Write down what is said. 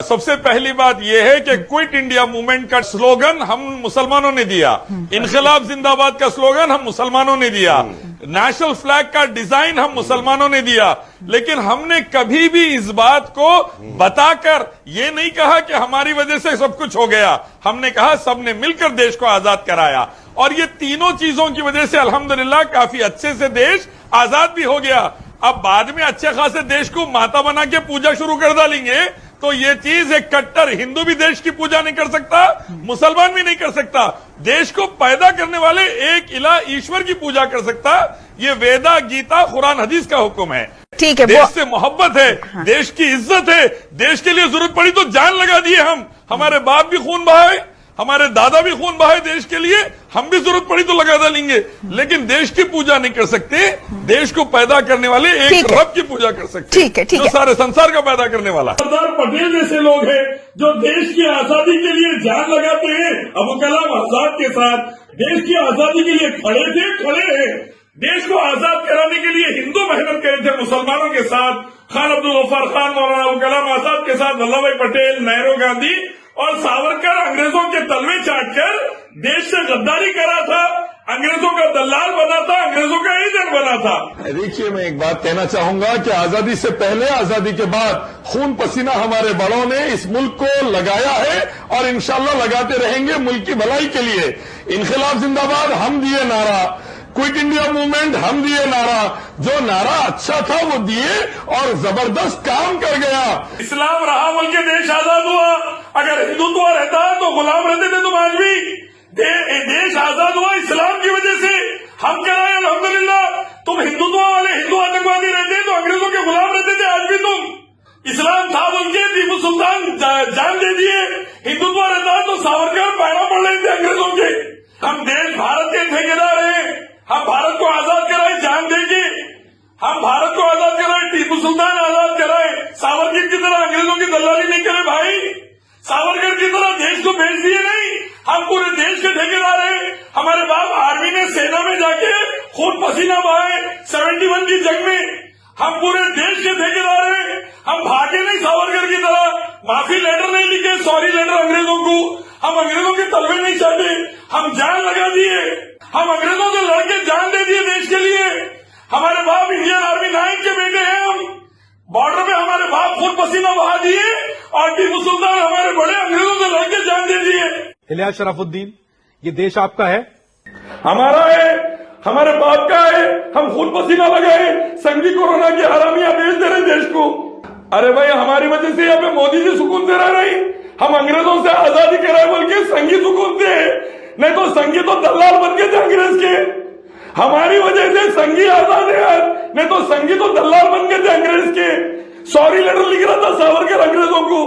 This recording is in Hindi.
सबसे पहली बात यह है कि क्विट इंडिया मूवमेंट का स्लोगन हम मुसलमानों ने दिया, इनकलाब जिंदाबाद का स्लोगन हम मुसलमानों ने दिया, नेशनल फ्लैग का डिजाइन हम मुसलमानों ने दिया, लेकिन हमने कभी भी इस बात को बताकर ये नहीं कहा कि हमारी वजह से सब कुछ हो गया। हमने कहा सबने मिलकर देश को आजाद कराया और ये तीनों चीजों की वजह से अल्हम्दुलिल्लाह काफी अच्छे से देश आजाद भी हो गया। अब बाद में अच्छे खासे देश को माता बना के पूजा शुरू कर डालेंगे तो ये चीज एक कट्टर हिंदू भी देश की पूजा नहीं कर सकता, मुसलमान भी नहीं कर सकता। देश को पैदा करने वाले एक इला ईश्वर की पूजा कर सकता। ये वेदा, गीता, कुरान, हदीस का हुक्म है। ठीक है, देश से मोहब्बत है, हाँ। देश की इज्जत है, देश के लिए जरूरत पड़ी तो जान लगा दिए हम। हमारे बाप भी खून बहाए, हमारे दादा भी खून बहाए देश के लिए, हम भी जरूरत पड़ी तो लगा डालेंगे, लेकिन देश की पूजा नहीं कर सकते। देश को पैदा करने वाले एक रब की पूजा कर सकते, ठीक है, जो सारे संसार का पैदा करने वाला। सरदार पटेल जैसे लोग हैं जो देश की आजादी के लिए जान लगाते हैं। अबुल कलाम आजाद के साथ देश की आजादी के लिए खड़े हैं। देश को आजाद कराने के लिए हिंदू मेहनत करे थे मुसलमानों के साथ। खान अब्दुल गफ्फार खान, मौलाना अबुल कलाम आजाद के साथ वल्लभ भाई पटेल, नेहरू, गांधी और सावरकर अंग्रेजों के तलवे चाटकर देश से गद्दारी करा था, अंग्रेजों का दलाल बना था, अंग्रेजों का एजेंट बना था। देखिए, मैं एक बात कहना चाहूंगा कि आजादी से पहले, आजादी के बाद खून पसीना हमारे बड़ों ने इस मुल्क को लगाया है और इंशाल्लाह लगाते रहेंगे मुल्क की भलाई के लिए। इनकलाब जिंदाबाद हम दिए नारा, क्विट इंडिया मूवमेंट हम दिए नारा, जो नारा अच्छा था वो दिए और जबरदस्त काम कर गया। इस्लाम रहा बोल के देश आजाद हुआ। अगर हिंदुत्व रहता तो गुलाम रहते थे तुम आज भी। देश आजाद हुआ इस्लाम की वजह से, हम कराए अल्हम्दुलिल्लाह। तुम हिंदुत्व वाले हिंदू आतंकवादी रहते तो अंग्रेजों के गुलाम रहते थे आज भी तुम। इस्लाम था बोल के टीपू सुल्तान जान दे दिए। हिंदुत्व रहता तो सावरकर पैरा पड़ रहे थे अंग्रेजों के। हम देश भारत के ठेकेदार हैं। हम भारत को आजाद कराए जान देंगे। हम भारत को आजाद कराए, टीपू सुल्तान आजाद कराए, सावरकर की तरह अंग्रेजों की दलाली नहीं करे भाई। सावरकर की तरह देश को बेच दिए नहीं। हम पूरे देश के ठेकेदार हैं। हमारे बाप आर्मी में, सेना में जाके खून पसीना बहाए 71 की जंग में। हम पूरे देश के ठेकेदार हैं। हम भागे नहीं सावरकर की तरह, माफी लेटर नहीं लिखे, सॉरी लेटर अंग्रेजों को। हम अंग्रेजों के तलवे नहीं चाहते, हम जान लगा दिए। हम अंग्रेजों से लड़के जान दे दिए देश के लिए। हमारे बाप इंडियन आर्मी 9 के बेटे हैं। हम बॉर्डर पे हमारे बाप खून पसीना बहा दिए और टीपू सुल्तान हमारे बड़े अंग्रेजों से लड़के जान दे दिए। इलियास शराफुद्दीन, ये देश आपका है, हमारा है, हमारे बाप का है। हम खून पसीना लगाए, संगी कोरोना की हरामियां बेच दे रहे देश को। अरे भाई, हमारी वजह से यहाँ पे मोदी जी सुकून से रह रही। हम अंग्रेजों से आजादी कराए बोल के संगी सुकून से, नहीं तो संगी तो दलाल बन गए थे अंग्रेज के। हमारी वजह से संगी आजाद है यार, नहीं तो संगी तो दलाल बन गए थे अंग्रेज के। सॉरी लेटर लिख रहा था सावरकर अंग्रेजों को।